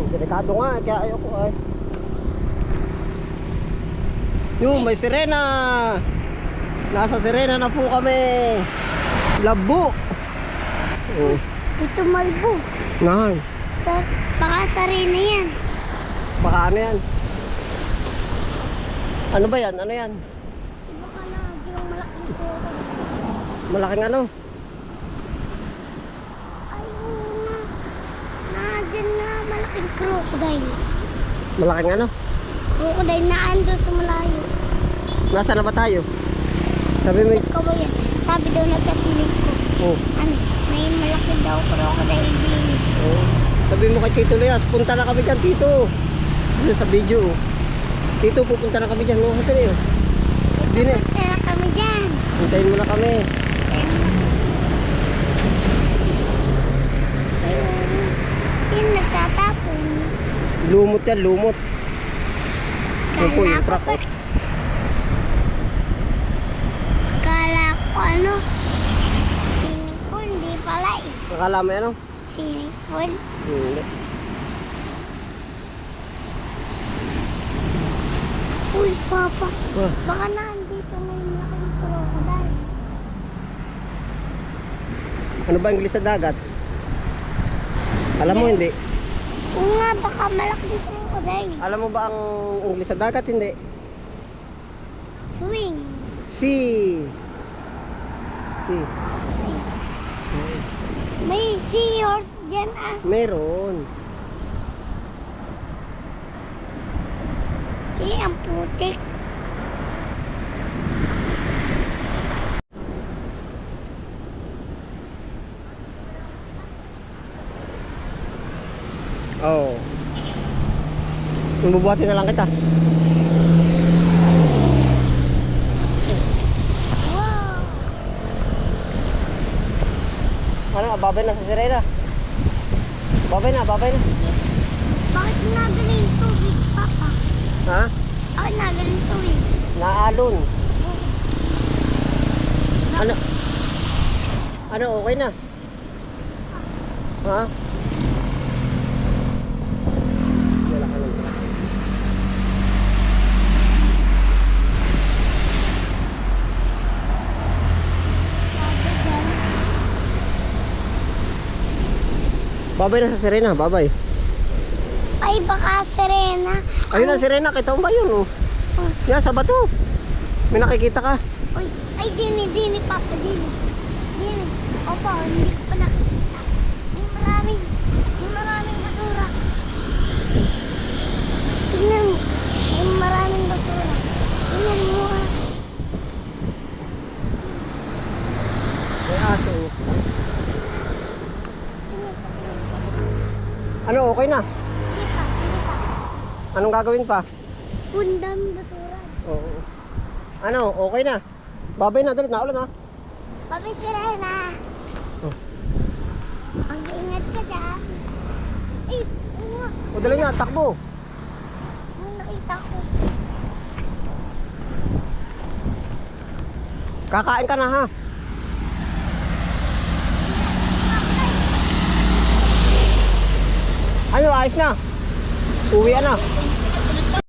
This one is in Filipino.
Delikado nga, kaya ayoko ay. Yung may sirena. Nasa sirena na po kami. Labo. Oh. Ito malbo. Ngahan. Baka sarili yan. Baka ano yan? Ano ba yan? Ano yan? Baka na yung malaking puro. Malaking ano? Ayun na. Dyan na malaking crocodile. Malaking ano? Crocodile na ando sa malayo. Nasaan na ba tayo? Sabi mo. Ikaw ba yan? Sabi daw nagkasilig ko. Oh. Ano? May malaki daw crocodile din. Oh. Sabi mo kay Tito Leas, punta na kami dyan, Tito. Dito sa video. Tito, pupunta na kami dyan. No, hati na yun. Hindi na. Kaya kami dyan. Hintayin mo na kami. Yung nagtatapon. Lumot yan, lumot. Yan po yung truck. Oh. Kala ko ano? Sinipon, di pala eh. Akala mo yan, ano? Sinipon. Hindi. Uy, Papa. Ah, Baka nandito may malaking crocodile. ano ba ang sa dagat? Alam mo hindi? Oo nga, baka malaking crocodile. Alam mo ba ang English sa dagat? Hindi. Swing. Sea. Sea. May seahorse dyan ah. Meron. Eh, ang putik. Oo. Bubuhatin na lang kita. Wow. Ano, babay na sa sirena. Babay na, babay na. Bakit nagaling tubig, Papa? Ha? Bakit nagaling tubig? Naalon. Ano? Ano, okay na? Ha? Wala ka lang. Babay na sa sirena, babay. Ay, baka sirena. Ayun na sirena, kita mo ba yun? Oh? Yan, sa bato. May nakikita ka. Uy, ay, dini, Papa, dini. Dini. Opo, hindi ko pa nakikita. Yung maraming basura. Tingnan mo. Yung maraming basura. Tingnan mo ah. May aso. Ano, okay na? Hindi pa. Anong gagawin pa? Pundang basura. Oo. Ano, okay na? Babay na, dali, naulan ha. Papi, sirena. Oh. Mag-ingat ka dyan. Ay, ano? O dali nga, takbo. Ano nakita ko? Kakain ka na ha. Ano, ayos na. Uwi na.